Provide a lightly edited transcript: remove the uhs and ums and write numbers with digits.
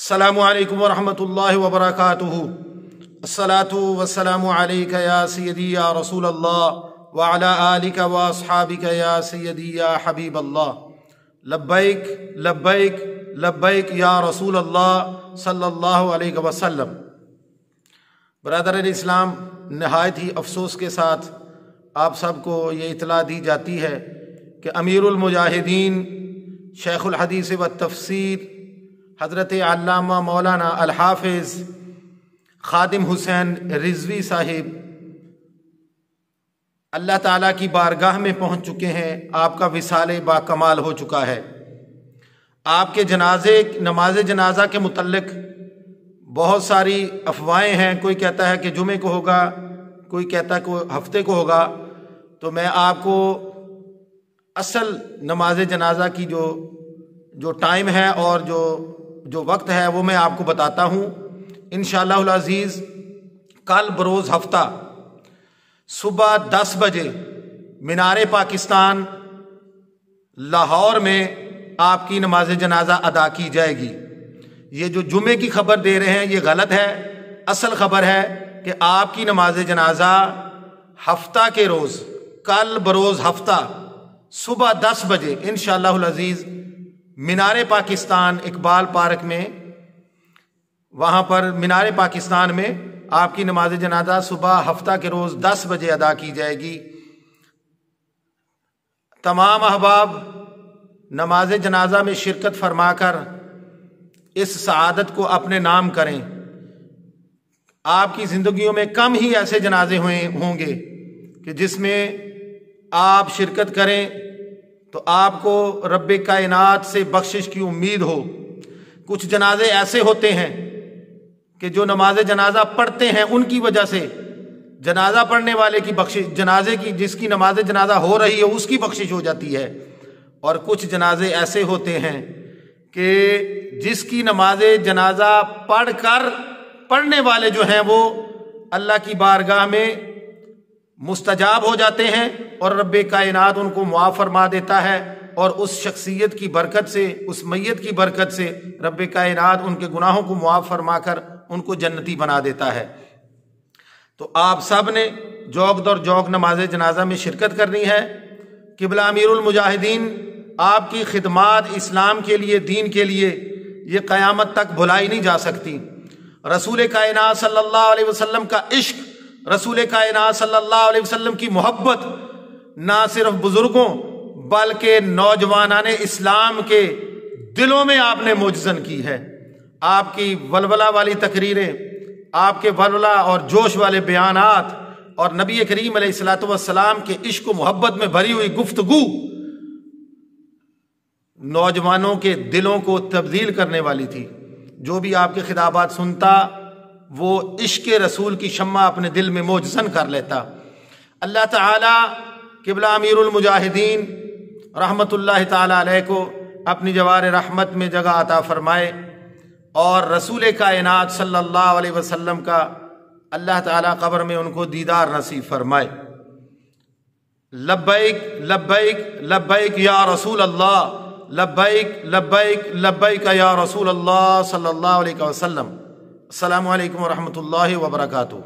अस्सलामु अलैकुम वरहमतुल्लाहि वबरकातुहू। अस्सलातु वस्सलामु अलैका या सय्यदी या रसूल अल्लाह व अला आलिका व अस्हाबिका या सय्यदी या हबीब अल्लाह। लब्बैक लब्बैक लब्बैक या रसूल अल्लाह सल्लल्लाहु अलैहि वसल्लम। बरादर इस्लाम, नहायत ही अफसोस के साथ आप सबको ये इतला दी जाती है कि अमीरुल मुजाहिदीन शेखुल हदीस व तफसीर हज़रत अल्लामा मौलाना अल हाफिज़ खादिम हुसैन रिजवी साहिब अल्लाह ताला की बारगाह में पहुँच चुके हैं। आपका विसाले बाकमाल हो चुका है। आपके नमाज जनाजा के मुतल्लिक बहुत सारी अफवाहें हैं। कोई कहता है कि जुमे को होगा, कोई कहता है कि हफ्ते को होगा। तो मैं आपको असल नमाज जनाजा की जो टाइम है और जो वक्त है वो मैं आपको बताता हूँ। इंशाअल्लाह अज़ीज़ कल बरोज़ हफ्ता सुबह 10 बजे मीनार पाकिस्तान लाहौर में आपकी नमाज जनाजा अदा की जाएगी। ये जो जुमे की खबर दे रहे हैं ये गलत है। असल खबर है कि आपकी नमाज जनाजा हफ्ता के रोज़ कल बरोज़ हफ्ता सुबह 10 बजे इंशाअल्लाह अज़ीज़ मीनार पाकिस्तान इकबाल पार्क में, वहाँ पर मीनार पाकिस्तान में आपकी नमाज जनाजा सुबह हफ्ता के रोज़ 10 बजे अदा की जाएगी। तमाम अहबाब नमाज जनाजा में शिरकत फरमाकर इस सआदत को अपने नाम करें। आपकी ज़िंदगियों में कम ही ऐसे जनाजे होंगे कि जिसमें आप शिरकत करें तो आपको रब्बे कायनात से बख्शिश की उम्मीद हो। कुछ जनाजे ऐसे होते हैं कि जो नमाज जनाजा पढ़ते हैं उनकी वजह से जनाजा पढ़ने वाले की बख्शिश, जनाजे की जिसकी नमाज जनाजा हो रही है उसकी बख्शिश हो जाती है। और कुछ जनाजे ऐसे होते हैं कि जिसकी नमाज जनाजा पढ़ने वाले जो हैं वो अल्लाह की बारगाह में मुस्तजाब हो जाते हैं और रब्बे कायनात उनको मुआफ़ फरमा देता है। और उस शख्सियत की बरकत से, उस मैयत की बरकत से रब्बे कायनात उनके गुनाहों को मुआफ़ फरमा कर उनको जन्नती बना देता है। तो आप सब ने जौक दर जौक नमाज जनाजा में शिरकत करनी है। किबला अमीरुल मुजाहिदीन आपकी खिदमात इस्लाम के लिए, दीन के लिए ये क़यामत तक भुलाई नहीं जा सकती। रसूल कायनात सल्लल्लाहु अलैहि वसल्लम का इश्क, रसूल कायनात सल्लल्लाहु अलैहि वसल्लम की मोहब्बत ना सिर्फ बुजुर्गों बल्कि नौजवानाने इस्लाम के दिलों में आपने मोजज़न की है। आपकी वलवला वाली तकरीरें, आपके वलवला और जोश वाले बयानात और नबी करीम अलैहिस्सलातु वस्सलाम के इश्क व मोहब्बत में भरी हुई गुफ्तगू नौजवानों के दिलों को तब्दील करने वाली थी। जो भी आपके खिताबात सुनता वो इश्क रसूल की शम्मा अपने दिल में मोजज़न कर लेता। अल्लाह ताला किबला अमीरुल मुजाहिदीन रहमतुल्लाहि ताला अलैह को अपनी जवार रहमत में जगह अता फरमाए और रसूल कायनात सल्लल्लाहु अलैहि वसल्लम का अल्लाह ताला कब्र में उनको दीदार नसीब फरमाए। लब्बैक लब्बैक लब्बैक या रसूल अल्लाह, लब्बैक लब्बैक लब्बैक या रसूल अल्लाह सल्लल्लाहु अलैहि वसल्लम। अस्सलामु अलैकुम वरहमतुल्लाहि वबरकातुहू।